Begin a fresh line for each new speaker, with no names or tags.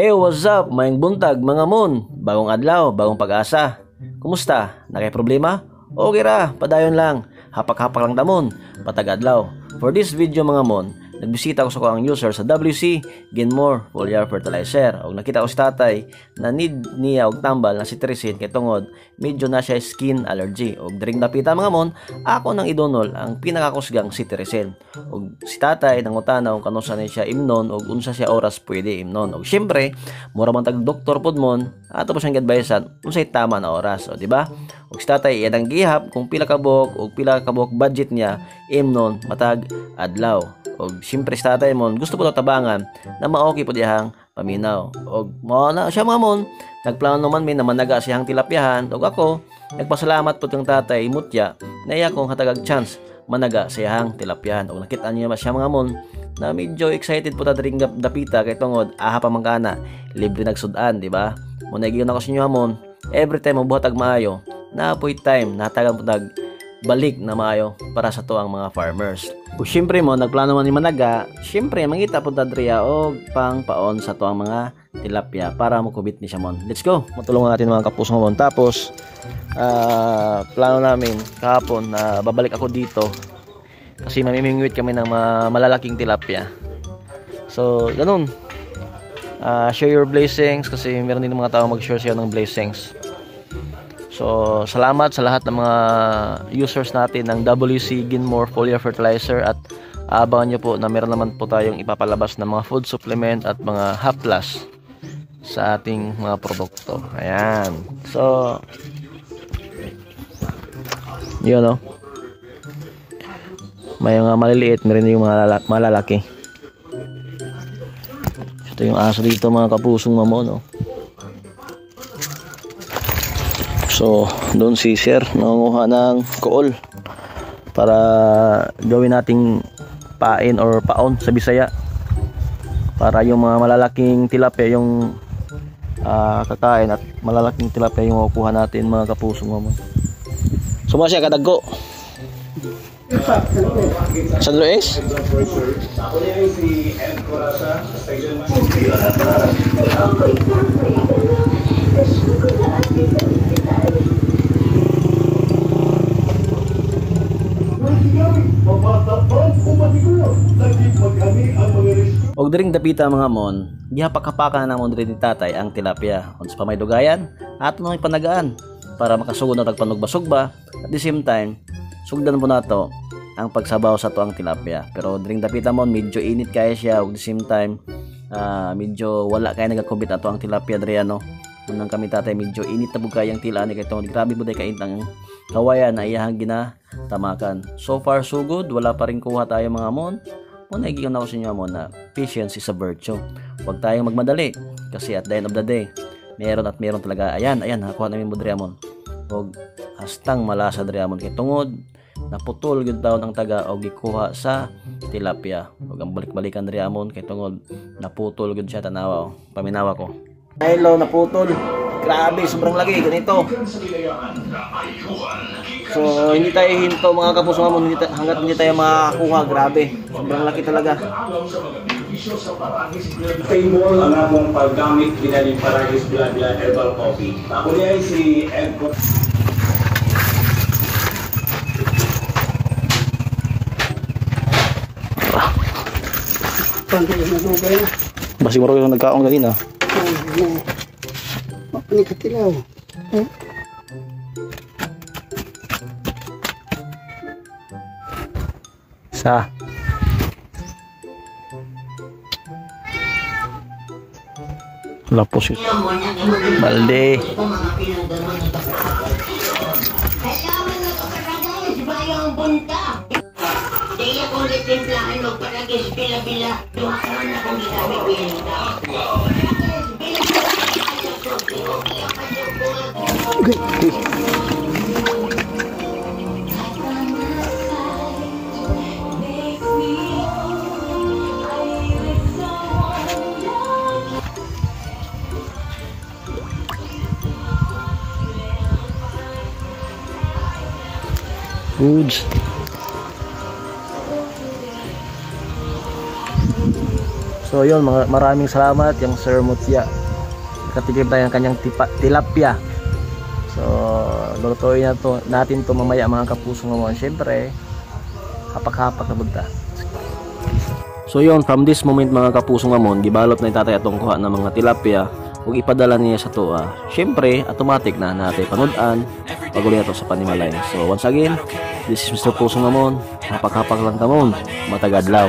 Hey, what's up? Mayang buntag, mga mon. Bagong adlaw, bagong pag-asa. Kumusta? Nakay problema? Okay ra, padayon lang. Hapak-hapak lang damon, patag adlaw. For this video mga mon, nagbisita ko sa kuang user sa WC Ginmore Foliar Fertilizer. Og nakita ko si tatay na need niya og tambal na cetirizine kay tungod medyo na siya skin allergy. Og diring napita mga mon, ako nang idonol ang pinakakusgang cetirizine. Og si tatay nangutana kung kano sa siya imnon og unsa siya oras pwede imnon. Og syempre, mura man tag doktor pod mon, ato pa siyang advisean unsay tama na oras, o di ba? Og si tatay iyang gihap kung pila ka buok og pila ka buok budget niya imnon matag adlaw. Og siyempre si tatay mon gusto po tabangan na maoki po diyang paminaw. Og mo na siya mga mon, nagplano naman mi na managa siyang tilapyahan. Og ako nagpasalamat po yung tatay mutya na iya kong hatagag chance managa siyang tilapyahan. Og nakita niya siya mga mon na medyo excited po ta dring dapita kay tungod aha pa mangkana libre nagsudan, di ba? Mo nagiyon ako sa inyo mon, every time mabuhatag maayo na apoy time natagan po balik na maayo para sa tuang mga farmers. O syempre mo, nagplano man ni managa, syempre mangita po tadriya o pang paon sa tuang mga tilapia para makubit ni siya mon. Let's go! Matulungan natin mga kapusong mon. Tapos, plano namin kahapon na babalik ako dito kasi mamimingwit kami ng malalaking tilapia. So, ganun. Share your blessings kasi meron din mga tao mag-share siya ng blessings. So, salamat sa lahat ng mga users natin ng WC Ginmore Foliar Fertilizer at abangan nyo po na meron naman po tayong ipapalabas ng mga food supplement at mga haplas sa ating mga produkto. Ayan. So, yun o. May mga maliliit, meron yung mga malalaki. Ito yung aso dito mga kapusong mamon, no? So, doon si Sir nangunguha ng kool para gawin nating pain or paon sa Bisaya para yung mga malalaking tilapia yung kakain at malalaking tilapia yung makukuha natin mga kapusong mamon. So, masya kadagko San Luis? Og diring dapita mga mon, gihapak-hapakan na namon diri ni tatay ang tilapia. Uns pa may dugayan, ato nang ipanagaan para makasugod na tagpanugbasugba. At the same time, sugdan po nato ang pagsabaw sa tuang tilapia. Pero diring dapita mon, medyo init kaya siya. Og the same time, medyo wala kaya nagakubit ato ang tilapia diri ano. Unang kami tatay medyo init na bugay ang tila ni kay tungod grabe buday kaintang kawayan na iyahang ginatamakan. So far so good, wala pa rin kuha tayo mga mon. Muna igiyon ako sa inyo mo na patience is a virtue. Huwag tayong magmadali kasi at the end of the day meron at meron talaga. Ayan, nakuha namin mo Driamon. Huwag hastang malasa Driamon kay tungod naputol gyud taon ang taga og gikuha sa tilapia. Huwag ang balik-balikan Driamon kay tungod naputol gyud siya tanawa. Paminawa ko. Hello, naputol. Grabe, sobrang lagi ganito. So, hindi tayo hinto mga kapusong mo, hanggat hindi tayo makakuha, grabe. Sobrang laki talaga.
Table ang among paggamit ginali para is blood herbal coffee. Ako niya ay si Edco.
Basi mo rin nagkaong ganina.
Ini katilaw.
Sa lapos ito. Balde.
Kaya kung litimplahan mo paragis bila-bila, dumakaan na kung sabi pinta.
Goods. So yun, maraming salamat yung Sir Mutya. Nakatigib tayo ng kanyang tilapia. So lulutuin natin to mamaya mga kapusong mamon. Syempre hapak-hapak na bunta. So yun, from this moment mga kapusong mamon, gibalot na itatay atong kuha ng mga tilapia ug ipadala niya sa tuwa. Syempre automatic na natin panudan paguli ato sa panimalay. So once again, this is Mr. Pusong Mamon. Hapak-hapak lang tamon, matagadlaw.